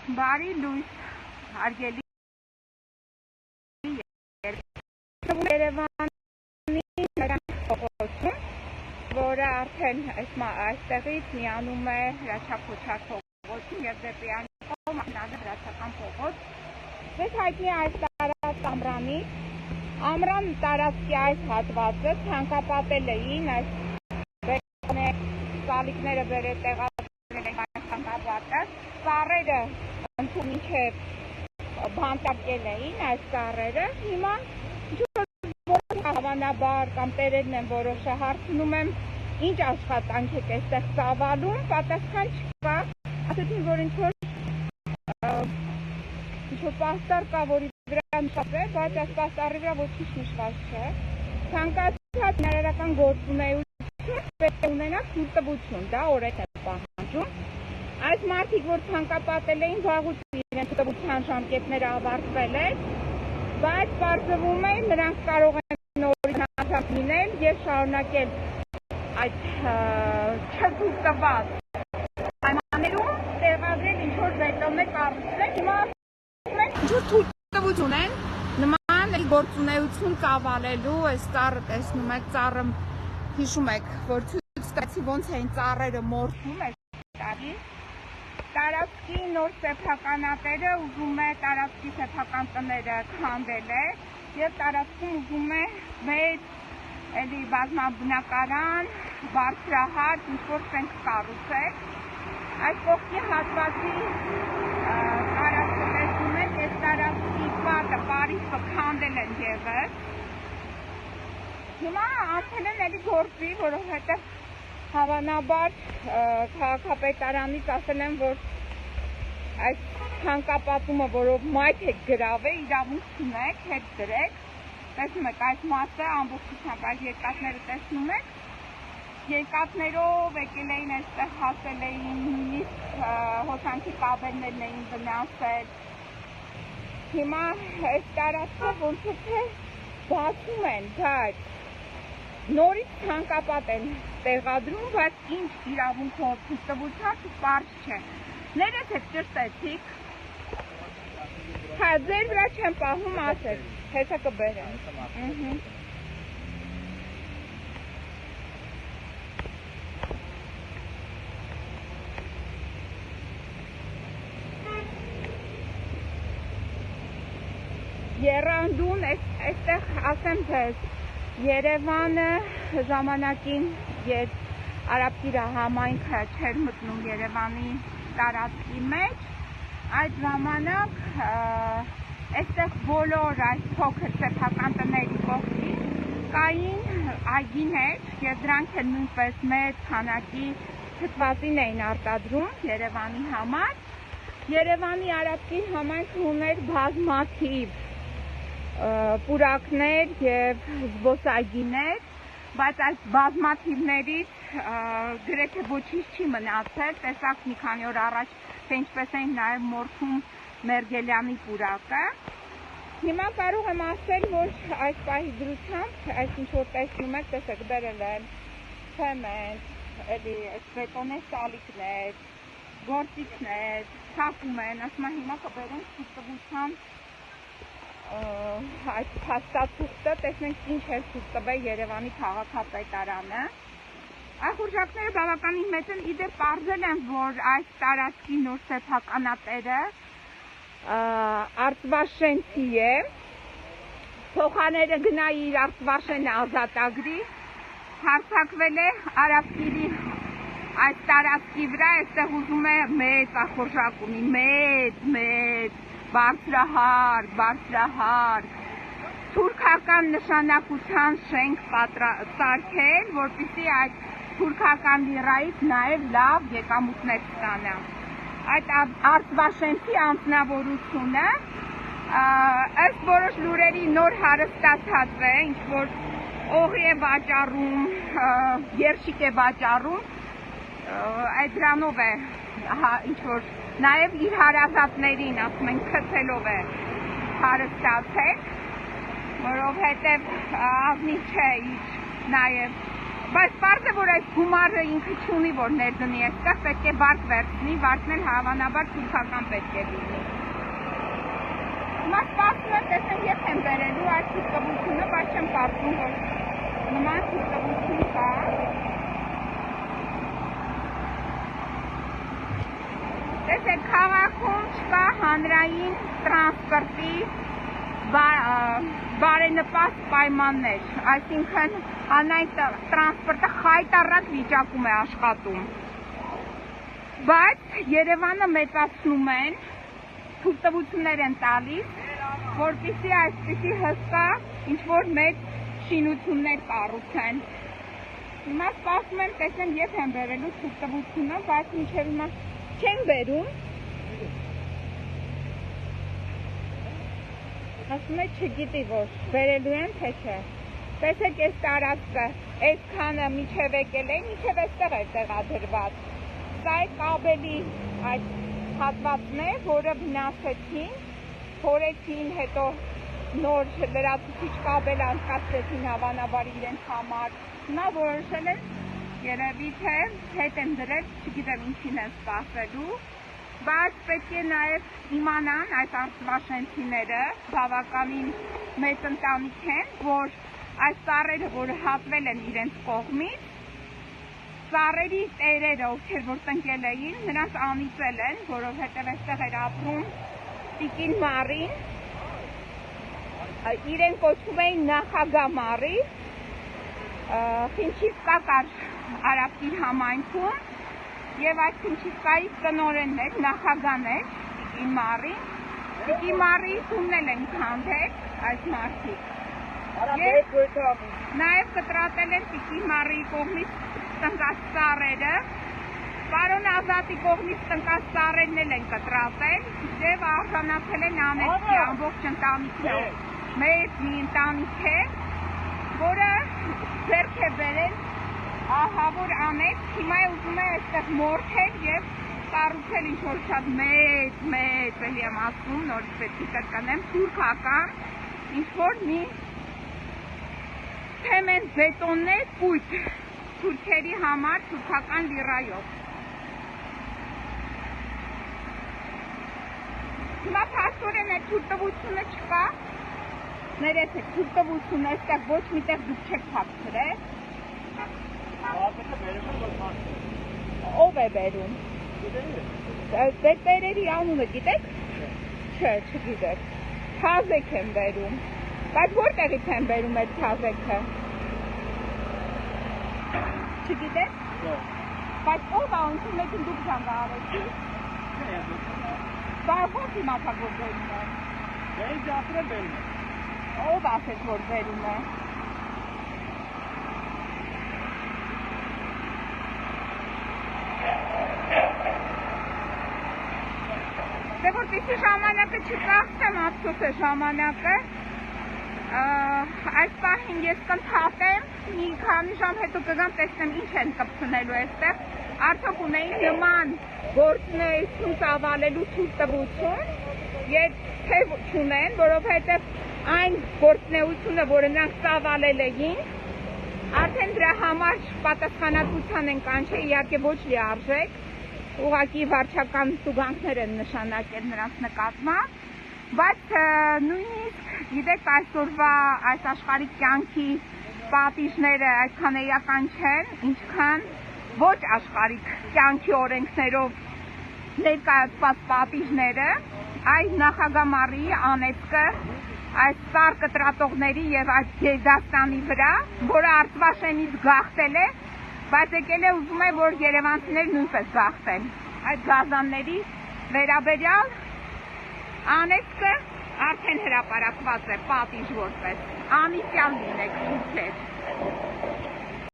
Բարի լույս, հարգելի Երևանի փողոցում, որը արդեն այստեղից միանում է հրաչափ փողոցին եւ դեպի անկողմ մտնած հրացական փողոց։ Ձեզ հայտնի այս տարածք Ամրան տարածքի այս հատվածը ցանկապատել էին այս սալիկները բերել տեղադրել են այս ցանկապատը, ծառերը ընդհանուր մինչև բանտարկել էին այս ծառերը, հիմա հավանաբար կամ տերերն են որոշը հարցնում եմ ինչ աշխատանք եք այստեղ ծավալում, պատասխան չկա, ասեցին որ ինչ-որ պաստառ կա, որի վրա նշված է, բայց այս պաստառի վրա ոչինչ նշված չէ, ցանկացած ներառական գործունեություն պետք է ունենա թույլտվություն, դա օրենք է պահանջում, այս մարդիկ, որ ցանկապատել էին, վաղուց իրենց թույլտվության ժամկետները ավարտվել են, բայց պարզվում է նրանք կարող են նորից անցած լինել եւ շարունակել այդ չթույլտված պայմաններում տեղադրել ինչ-որ բետոնե կառույցներ, հիմա ինչ-որ թույլտվություն են նման գործունեություն ծավալելու, այս ծառը տեսնում եք, ծառը հիշում եք, որ ցույց տվեցի ոնց էին ծառերը մորթում այս տարի, տարածքի նոր սեփականատերը ուզում է տարածքի սեփական տները քանդել է եւ տարածքում ուզում է մեծ էլի բազմաբնակարան, բարձրահարկ ինչ-որ շենք կառուցել, այս կողքի հատվածի տարածքը տեսնում եք, այս տարածքի պատը, պարիսպը քանդել են ևս, հիմա անցել են էլի գործի, որովհետև հավանաբար քաղաքապետարանից ասել են, որ այս ցանկապատումը, որով մայթ եք գրավել, իրավունք չունեք, հետ դրեք, տեսնում եք այս մասը ամբողջությամբ այս երկաթները տեսնում եք, երկաթներով եկել էին այստեղ հասել էին, նույնիսկ հոսանքի կաբելներն էին վնասել, հիմա այս տարածքը ոնց թե բացում են, բայց նորից ցանկապատ են տեղադրում, բայց ինչ իրավունքով թույլտվությամբ պարզ չէ։ Ներես եք ճշտեցիք, հա ձեր վրա չեմ պահում ասեք, հեսա կբերեմ։ Եռանդուն, այստեղ ասեմ ձեզ, Երևանը ժամանակին, երբ Արաբկիրը համայնքը չէր մտնում Երևանի տարածքի մեջ, այդ ժամանակ այստեղ բոլոր այս փոքր սեփական տների կողքին կային այգիներ եւ դրանք էլ նույնպես մեծ քանակի թթվածին էին արտադրում Երևանի համար։ Երևանի Արաբկիր համայնքը ուներ բազմաթիվ պուրակներ եւ զբոսայգիներ, բայց այս բազմաթիվներից գրեթե ոչինչ չի մնացել, տեսակ մի քանի օր առաջ, թե ինչպես էին նաեւ մորթում Մերգելյանի պուրակը։ Հիմա կարող եմ ասել, որ այս պահի դրությամբ, այս ինչ որ տեսնում եք, տեսեք դրել են ցեմենտ, էլի բետոնե սալիկներ, գործիքներ, ցակում են, ասում են հիմա կբերեն թույլտվության այդ փաստաթուղթը, տեսնենք ինչ է ցույց տվել Երևանի քաղաքապետարանը։ Ախորժակները բավականին մեծ են, իդեպ պարզել են, որ այս տարածքի նոր սեփականատերը Արծվաշենցի է, փոխաները գնա իր Արծվաշենը ազատագրի, հարձակվել է Արաբկիրի այս տարածքի վրա, այստեղ ուզում է մեծ ախորժակ ունի, մեծ բարձրահարկ, թուրքական նշանակության շենք սարքել, որպեսզի այդ թուրքական լիրայից նաև լավ եկամուտներ ստանա։ Այդ Արծվաշենցի անձնավորությունը ըստ որոշ լուրերի նոր հարստացած է, ինչ որ օղի է վաճառում, երշիկ է վաճառում, այդ դրանով է ինչ որ նաև իր հարազատներին, ասում են, քցելով է հարստացել, որովհետև ազնիվ չէ իր նաև Բայց պարզ է, որ այդ գումարը ինքը չունի, որ ներդնի այստեղ, պետք է վարկ վերցնի, վարկն էլ հավանաբար թուրքական պետք է լինի։ Հիմա սպասում եմ, տեսնեմ երբ եմ բերելու այդ թուրքտվությունը, բայց չեմ կարծում, որ նման թուրքտվություն կա։ Տեսեք, քաղաքում չկա հանրային տրանսպորտի բարենպաստ պայմաններ, այսինքն հանրային տրանսպորտը խայտառակ վիճակում է աշխատում, բայց Երևանը մեծացնում են, թույլտվություններ են տալիս, որպեսզի այսպիսի հսկա ինչ-որ մեծ շինություններ կառուցեն։ Հիմա սպասում եմ, տեսնեմ երբ եմ բերելու թույլտվությունը, բայց մինչև հիմա չեն բերում։ Ասում է չգիտի, որ բերելու են, թե չէ։ Տեսեք այս տարածքը, այսքանը միջև եկել է, միջև այստեղ է տեղադրված։ Սա է կաբելի այդ հատվածն է, որը վնասեցին, փորեցին, հետո նոր լրացուցիչ կաբել անցկացրեցին հավանաբար իրենց համար։ Հիմա որոշել են երևի թե հետ են դրել, չգիտեմ ինչին են սպասելու, բայց պետք է նաև իմանան այս արծվաշենցիները բավականին մեծ ընտանիք են, որ այս ծառերը, որ հատվել են իրենց կողմից, ծառերի տերերը, ովքեր որ տնկել էին, նրանց անիծել են, որովհետև այստեղ էր ապրում Տիկին Մարին, իրեն կոչվում էին Նախագահ Մարի, Խինչիսկա կար Արաբկիր համայնքում, և այդ Խինչիսկայի տնօրենն էր, նախագահն էր Տիկին Մարին, Տիկին Մարի տունն էլ են քանդել այս մարդիկ։ Նաև կտրատել են Տիկին Մարիի կողմից տնկած ծառերը, պարոն Ազատի կողմից տնկած ծառերն էլ են կտրատել և արժանացել են անեծքի ամբողջ ընտանիքն է, մեծ մի ընտանիք է, որը ձեռք է բերել ահավոր անեծ, հիմա է ուզում է այստեղ մորթել և կառուցել ինչ-որ շատ մեծ, էլի եմ ասում, նորից պետք է կրկնեմ, թուրքական, ինչ-որ մի թեմեն բետոններ կույտ թուրքերի համար թուրքական լիրայով։ Հիմա փաստորեն այդ թուրքտվությունը չկա, ներեցեք, թուրքտվությունը այստեղ ոչ միտեղ դուք չեք փակցրել։ Ով է բերում։ Տերերի անունը գիտեք։ Չէ, չգիտեք։ Թազեք են բերում։ Բայց որտեղից են բերում այդ թազեքը։ Չգիտեք։ Բայց ով է ոնց մեկին դուք զանգահարեցիք։ Բայց ո՞վ իմացա որ բերում է։ Դե ջասրը բերում է։ Ով ասեց որ բերում է։ Դե որպեսզի ժամանակը չծախսեմ, ափսոս է ժամանակը, այս պահին ես կընդհատեմ, մի քանի ժամ հետո կգամ տեսնեմ ինչ են կպցնելու այստեղ, արդյոք ունեին նման գործունեություն ծավալելու թույլտվություն, եթե չունեն, որովհետև այն գործունեությունը, որը նրանք ծավալել էին, արդեն դրա համար պատասխանատվության են կանչել, իհարկե ոչ լիարժեք, ուղղակի վարչական տուգանքներ են նշանակել նրանց նկատմամբ, բայց նույնիսկ գիտեք այսօրվա այս աշխարհի կյանքի պատիժները այդքան էական չեն, ինչքան ոչ աշխարհիկ կյանքի օրենքներով ներկայացված պատիժները, այս Նախագահ Մարիի անեծքը, այս ծառ կտրատողների և այդ գերդաստանի վրա, որը Արծվաշենից գաղթել է, բայց եկել է ուզում է, որ երևանցիներ նույնպես գաղթեն այդ գազանների վերաբերյալ անեծքը արդեն հրապարակված է պատիժ որպես անիծյալ լինեք ինքեր։